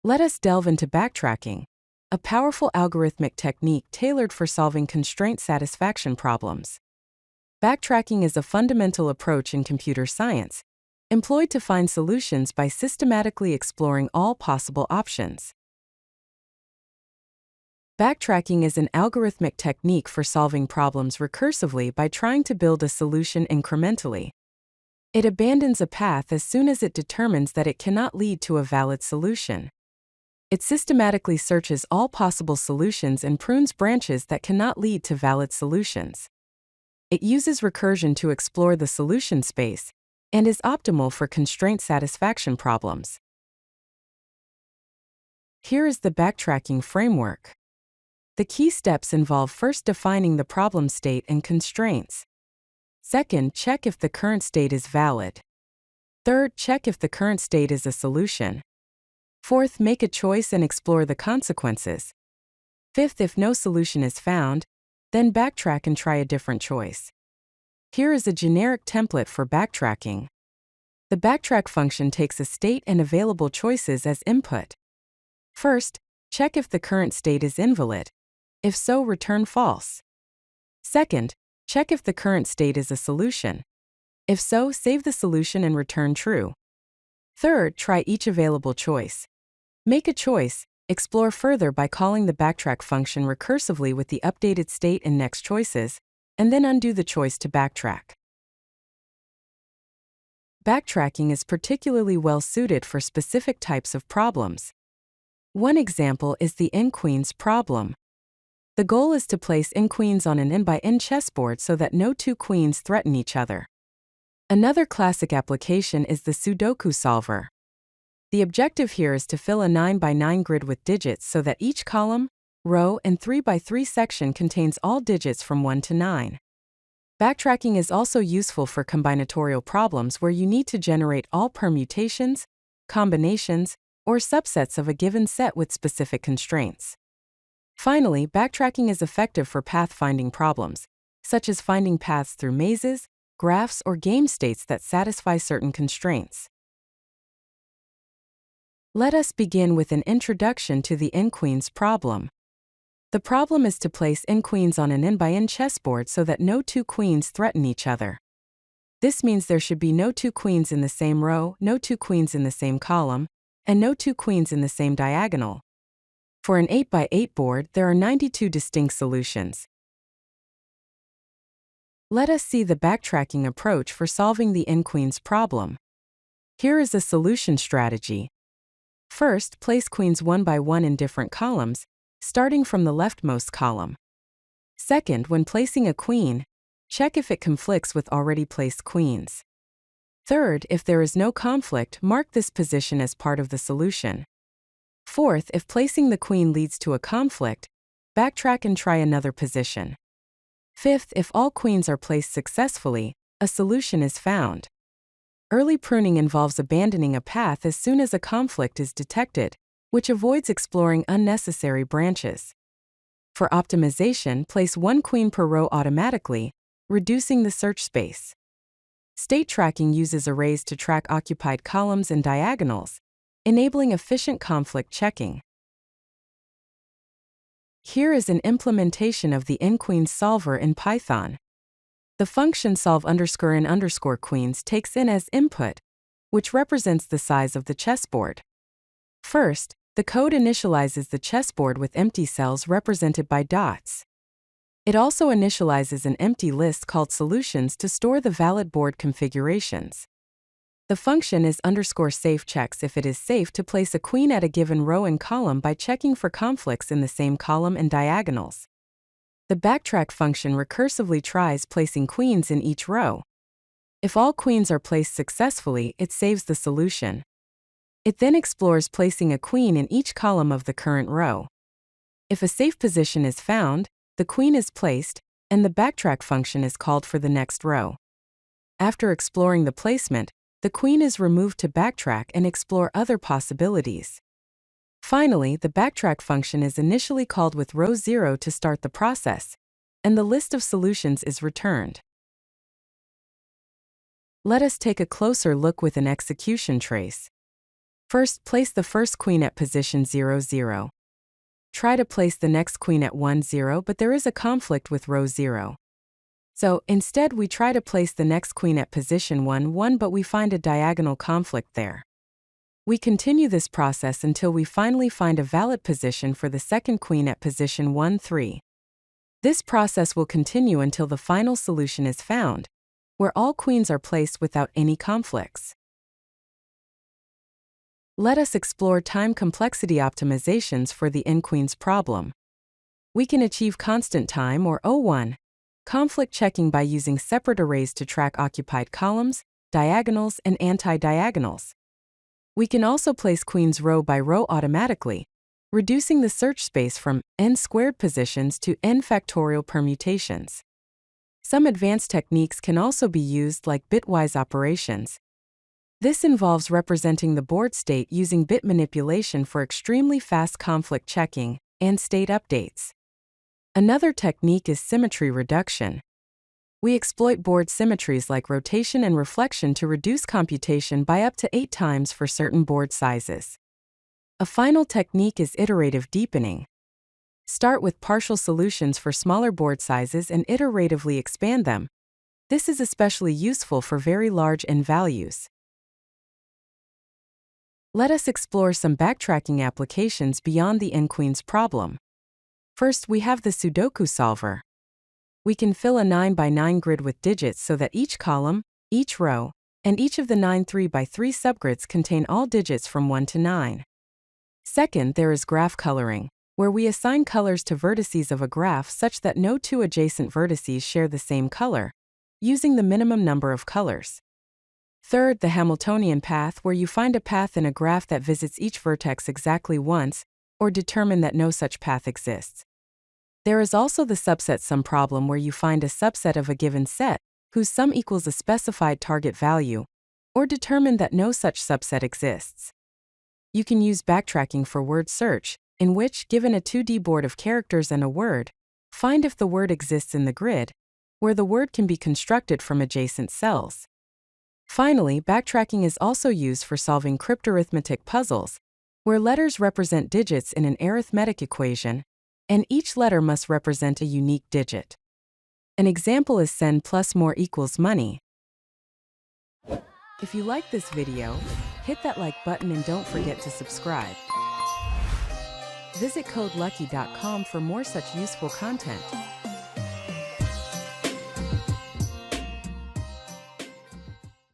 Let us delve into backtracking, a powerful algorithmic technique tailored for solving constraint satisfaction problems. Backtracking is a fundamental approach in computer science, employed to find solutions by systematically exploring all possible options. Backtracking is an algorithmic technique for solving problems recursively by trying to build a solution incrementally. It abandons a path as soon as it determines that it cannot lead to a valid solution. It systematically searches all possible solutions and prunes branches that cannot lead to valid solutions. It uses recursion to explore the solution space and is optimal for constraint satisfaction problems. Here is the backtracking framework. The key steps involve first defining the problem state and constraints. Second, check if the current state is valid. Third, check if the current state is a solution. Fourth, make a choice and explore the consequences. Fifth, if no solution is found, then backtrack and try a different choice. Here is a generic template for backtracking. The backtrack function takes a state and available choices as input. First, check if the current state is invalid. If so, return false. Second, check if the current state is a solution. If so, save the solution and return true. Third, try each available choice. Make a choice, explore further by calling the backtrack function recursively with the updated state and next choices, and then undo the choice to backtrack. Backtracking is particularly well suited for specific types of problems. One example is the nqueens problem. The goal is to place nqueens on an n-by-n chessboard so that no two queens threaten each other. Another classic application is the Sudoku solver. The objective here is to fill a 9x9 grid with digits so that each column, row, and 3x3 section contains all digits from 1 to 9. Backtracking is also useful for combinatorial problems where you need to generate all permutations, combinations, or subsets of a given set with specific constraints. Finally, backtracking is effective for path-finding problems, such as finding paths through mazes, graphs, or game states that satisfy certain constraints. Let us begin with an introduction to the nqueens problem. The problem is to place nqueens on an n-by-n chessboard so that no two queens threaten each other. This means there should be no two queens in the same row, no two queens in the same column, and no two queens in the same diagonal. For an 8x8 board, there are 92 distinct solutions. Let us see the backtracking approach for solving the nqueens problem. Here is a solution strategy. First, place queens one by one in different columns, starting from the leftmost column. Second, when placing a queen, check if it conflicts with already placed queens. Third, if there is no conflict, mark this position as part of the solution. Fourth, if placing the queen leads to a conflict, backtrack and try another position. Fifth, if all queens are placed successfully, a solution is found. Early pruning involves abandoning a path as soon as a conflict is detected, which avoids exploring unnecessary branches. For optimization, place one queen per row automatically, reducing the search space. State tracking uses arrays to track occupied columns and diagonals, enabling efficient conflict checking. Here is an implementation of the nqueens solver in Python. The function solve_n_queens takes in as input, which represents the size of the chessboard. First, the code initializes the chessboard with empty cells represented by dots. It also initializes an empty list called solutions to store the valid board configurations. The function is _safe checks if it is safe to place a queen at a given row and column by checking for conflicts in the same column and diagonals. The backtrack function recursively tries placing queens in each row. If all queens are placed successfully, it saves the solution. It then explores placing a queen in each column of the current row. If a safe position is found, the queen is placed, and the backtrack function is called for the next row. After exploring the placement, the queen is removed to backtrack and explore other possibilities. Finally, the backtrack function is initially called with row 0 to start the process, and the list of solutions is returned. Let us take a closer look with an execution trace. First, place the first queen at position 0, 0. Try to place the next queen at 1, 0, but there is a conflict with row 0. So, instead we try to place the next queen at position 1, 1, but we find a diagonal conflict there. We continue this process until we finally find a valid position for the second queen at position 1, 3. This process will continue until the final solution is found, where all queens are placed without any conflicts. Let us explore time complexity optimizations for the nqueens problem. We can achieve constant time, or O1, conflict checking by using separate arrays to track occupied columns, diagonals, and anti-diagonals. We can also place queens row by row automatically, reducing the search space from n² positions to n factorial permutations. Some advanced techniques can also be used, like bitwise operations. This involves representing the board state using bit manipulation for extremely fast conflict checking and state updates. Another technique is symmetry reduction. We exploit board symmetries like rotation and reflection to reduce computation by up to 8 times for certain board sizes. A final technique is iterative deepening. Start with partial solutions for smaller board sizes and iteratively expand them. This is especially useful for very large n values. Let us explore some backtracking applications beyond the nqueens problem. First, we have the Sudoku solver. We can fill a 9 by 9 grid with digits so that each column, each row, and each of the 9 3 by 3 subgrids contain all digits from 1 to 9. Second, there is graph coloring, where we assign colors to vertices of a graph such that no two adjacent vertices share the same color, using the minimum number of colors. Third, the Hamiltonian path, where you find a path in a graph that visits each vertex exactly once, or determine that no such path exists. There is also the subset sum problem, where you find a subset of a given set, whose sum equals a specified target value, or determine that no such subset exists. You can use backtracking for word search, in which, given a 2D board of characters and a word, find if the word exists in the grid, where the word can be constructed from adjacent cells. Finally, backtracking is also used for solving cryptarithmetic puzzles, where letters represent digits in an arithmetic equation, and each letter must represent a unique digit. An example is send plus more equals money. If you like this video, hit that like button and don't forget to subscribe. Visit codelucky.com for more such useful content.